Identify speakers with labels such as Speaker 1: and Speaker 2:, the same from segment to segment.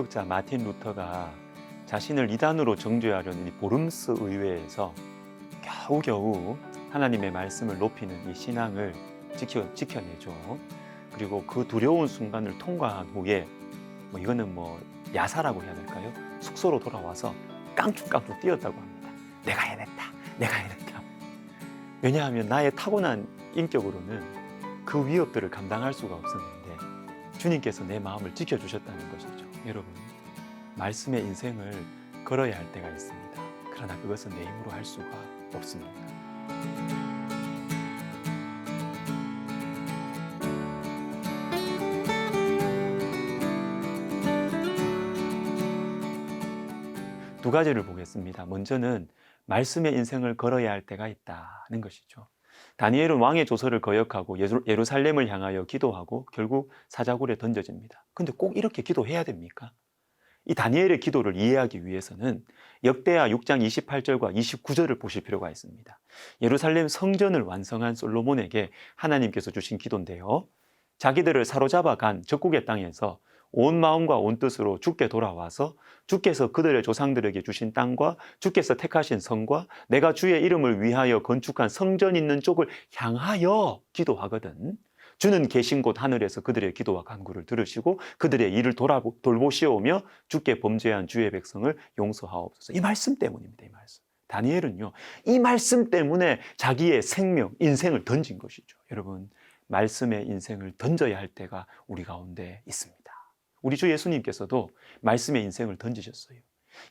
Speaker 1: 개혁자 마틴 루터가 자신을 이단으로 정죄하려는 이 보름스 의회에서 겨우겨우 하나님의 말씀을 높이는 이 신앙을 지켜내죠. 그리고 그 두려운 순간을 통과한 후에 이거는 야사라고 해야 될까요? 숙소로 돌아와서 깡충깡충 뛰었다고 합니다. 내가 해냈다. 내가 해냈다. 왜냐하면 나의 타고난 인격으로는 그 위협들을 감당할 수가 없었는데 주님께서 내 마음을 지켜주셨다는 것이죠. 여러분, 말씀의 인생을 걸어야 할 때가 있습니다. 그러나 그것은 내 힘으로 할 수가 없습니다. 두 가지를 보겠습니다. 먼저는 말씀의 인생을 걸어야 할 때가 있다는 것이죠. 다니엘은 왕의 조서를 거역하고 예루살렘을 향하여 기도하고 결국 사자굴에 던져집니다. 근데 꼭 이렇게 기도해야 됩니까? 이 다니엘의 기도를 이해하기 위해서는 역대하 6장 28절과 29절을 보실 필요가 있습니다. 예루살렘 성전을 완성한 솔로몬에게 하나님께서 주신 기도인데요. 자기들을 사로잡아 간 적국의 땅에서 온 마음과 온 뜻으로 주께 돌아와서 주께서 그들의 조상들에게 주신 땅과 주께서 택하신 성과 내가 주의 이름을 위하여 건축한 성전 있는 쪽을 향하여 기도하거든. 주는 계신 곳 하늘에서 그들의 기도와 간구를 들으시고 그들의 일을 돌보시오며 주께 범죄한 주의 백성을 용서하옵소서. 이 말씀 때문입니다. 이 말씀. 다니엘은요, 이 말씀 때문에 자기의 생명, 인생을 던진 것이죠. 여러분, 말씀의 인생을 던져야 할 때가 우리 가운데 있습니다. 우리 주 예수님께서도 말씀의 인생을 던지셨어요.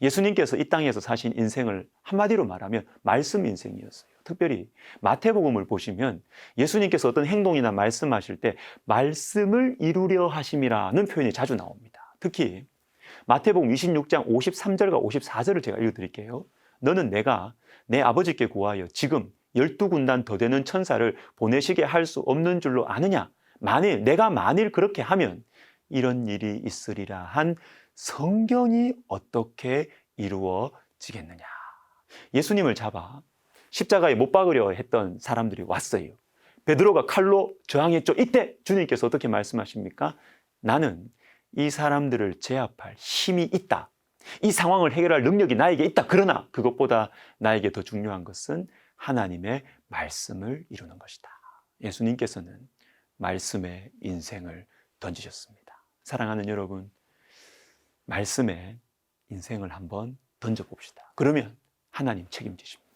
Speaker 1: 예수님께서 이 땅에서 사신 인생을 한마디로 말하면 말씀 인생이었어요. 특별히 마태복음을 보시면 예수님께서 어떤 행동이나 말씀하실 때 말씀을 이루려 하심이라는 표현이 자주 나옵니다. 특히 마태복음 26장 53절과 54절을 제가 읽어드릴게요. 너는 내가 내 아버지께 구하여 지금 12군단 더 되는 천사를 보내시게 할 수 없는 줄로 아느냐? 내가 만일 그렇게 하면 이런 일이 있으리라 한 성경이 어떻게 이루어지겠느냐. 예수님을 잡아 십자가에 못 박으려 했던 사람들이 왔어요. 베드로가 칼로 저항했죠. 이때 주님께서 어떻게 말씀하십니까? 나는 이 사람들을 제압할 힘이 있다. 이 상황을 해결할 능력이 나에게 있다. 그러나 그것보다 나에게 더 중요한 것은 하나님의 말씀을 이루는 것이다. 예수님께서는 말씀의 인생을 던지셨습니다. 사랑하는 여러분, 말씀의 인생을 한번 던져봅시다. 그러면 하나님 책임지십니다.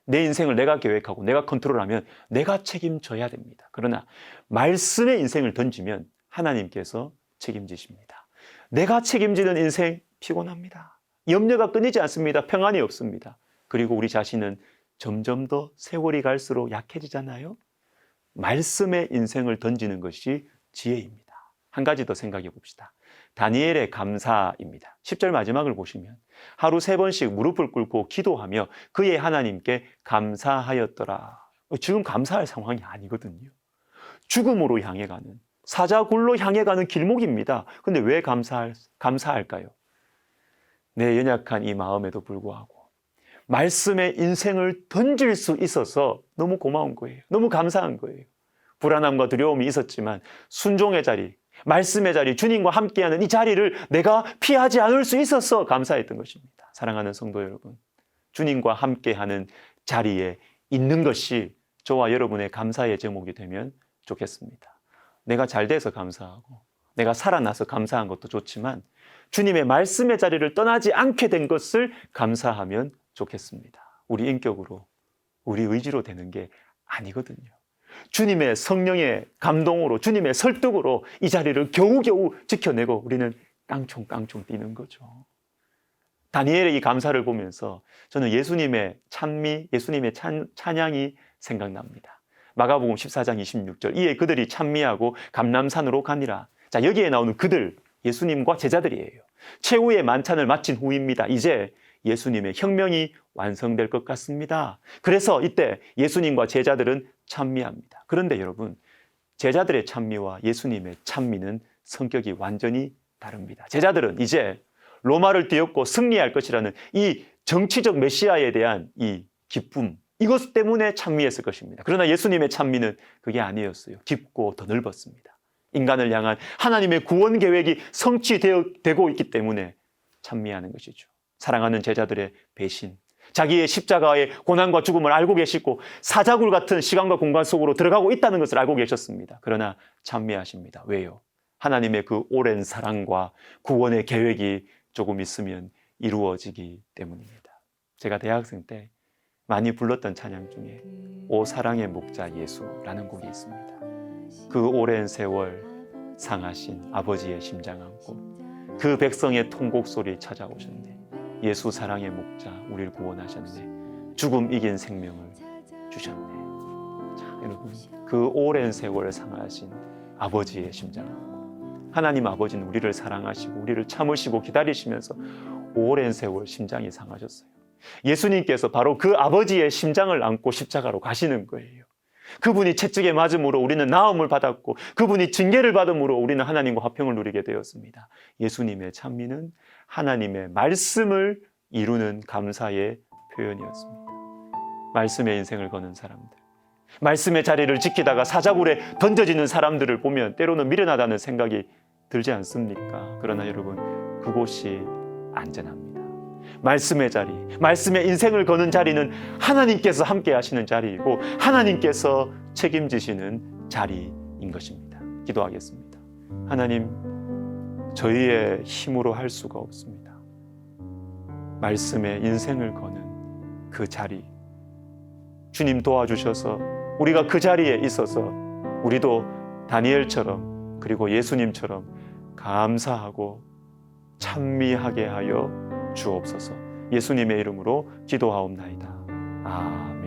Speaker 1: 내 인생을 내가 계획하고 내가 컨트롤하면 내가 책임져야 됩니다. 그러나 말씀의 인생을 던지면 하나님께서 책임지십니다. 내가 책임지는 인생 피곤합니다. 염려가 끊이지 않습니다. 평안이 없습니다. 그리고 우리 자신은 점점 더 세월이 갈수록 약해지잖아요. 말씀의 인생을 던지는 것이 지혜입니다. 한 가지 더 생각해 봅시다. 다니엘의 감사입니다. 10절 마지막을 보시면 하루 3번씩 무릎을 꿇고 기도하며 그의 하나님께 감사하였더라. 지금 감사할 상황이 아니거든요. 죽음으로 향해 가는, 사자굴로 향해 가는 길목입니다. 근데 왜 감사할까요? 내 연약한 이 마음에도 불구하고 말씀의 인생을 던질 수 있어서 너무 고마운 거예요. 너무 감사한 거예요. 불안함과 두려움이 있었지만 순종의 자리, 말씀의 자리, 주님과 함께하는 이 자리를 내가 피하지 않을 수 있어서 감사했던 것입니다. 사랑하는 성도 여러분, 주님과 함께하는 자리에 있는 것이 저와 여러분의 감사의 제목이 되면 좋겠습니다. 내가 잘 돼서 감사하고 내가 살아나서 감사한 것도 좋지만 주님의 말씀의 자리를 떠나지 않게 된 것을 감사하면 좋겠습니다. 우리 인격으로, 우리 의지로 되는 게 아니거든요. 주님의 성령의 감동으로, 주님의 설득으로 이 자리를 겨우겨우 지켜내고 우리는 깡총깡총 뛰는 거죠. 다니엘의 이 감사를 보면서 저는 예수님의 찬미, 예수님의 찬양이 생각납니다. 마가복음 14장 26절 이에 그들이 찬미하고 감람산으로 가니라. 자, 여기에 나오는 그들, 예수님과 제자들이에요. 최후의 만찬을 마친 후입니다. 이제 예수님의 혁명이 완성될 것 같습니다. 그래서 이때 예수님과 제자들은 찬미합니다. 그런데 여러분, 제자들의 찬미와 예수님의 찬미는 성격이 완전히 다릅니다. 제자들은 이제 로마를 뒤엎고 승리할 것이라는 이 정치적 메시아에 대한 이 기쁨, 이것 때문에 찬미했을 것입니다. 그러나 예수님의 찬미는 그게 아니었어요. 깊고 더 넓었습니다. 인간을 향한 하나님의 구원 계획이 성취되고 있기 때문에 찬미하는 것이죠. 사랑하는 제자들의 배신, 자기의 십자가의 고난과 죽음을 알고 계시고 사자굴 같은 시간과 공간 속으로 들어가고 있다는 것을 알고 계셨습니다. 그러나 찬미하십니다. 왜요? 하나님의 그 오랜 사랑과 구원의 계획이 조금 있으면 이루어지기 때문입니다. 제가 대학생 때 많이 불렀던 찬양 중에 오 사랑의 목자 예수라는 곡이 있습니다. 그 오랜 세월 상하신 아버지의 심장 안고 그 백성의 통곡 소리 찾아오셨네. 예수 사랑의 목자 우리를 구원하셨네. 죽음 이긴 생명을 주셨네. 자, 여러분 그 오랜 세월 상하신 아버지의 심장 안고 하나님 아버지는 우리를 사랑하시고 우리를 참으시고 기다리시면서 오랜 세월 심장이 상하셨어요. 예수님께서 바로 그 아버지의 심장을 안고 십자가로 가시는 거예요. 그분이 채찍에 맞음으로 우리는 나음을 받았고 그분이 징계를 받음으로 우리는 하나님과 화평을 누리게 되었습니다. 예수님의 찬미는 하나님의 말씀을 이루는 감사의 표현이었습니다. 말씀의 인생을 거는 사람들, 말씀의 자리를 지키다가 사자굴에 던져지는 사람들을 보면 때로는 미련하다는 생각이 들지 않습니까? 그러나 여러분 그곳이 안전합니다. 말씀의 자리, 말씀의 인생을 거는 자리는 하나님께서 함께 하시는 자리이고 하나님께서 책임지시는 자리인 것입니다. 기도하겠습니다. 하나님, 저희의 힘으로 할 수가 없습니다. 말씀의 인생을 거는 그 자리, 주님 도와주셔서 우리가 그 자리에 있어서 우리도 다니엘처럼 그리고 예수님처럼 감사하고 찬미하게 하여 주옵소서. 예수님의 이름으로 기도하옵나이다. 아멘.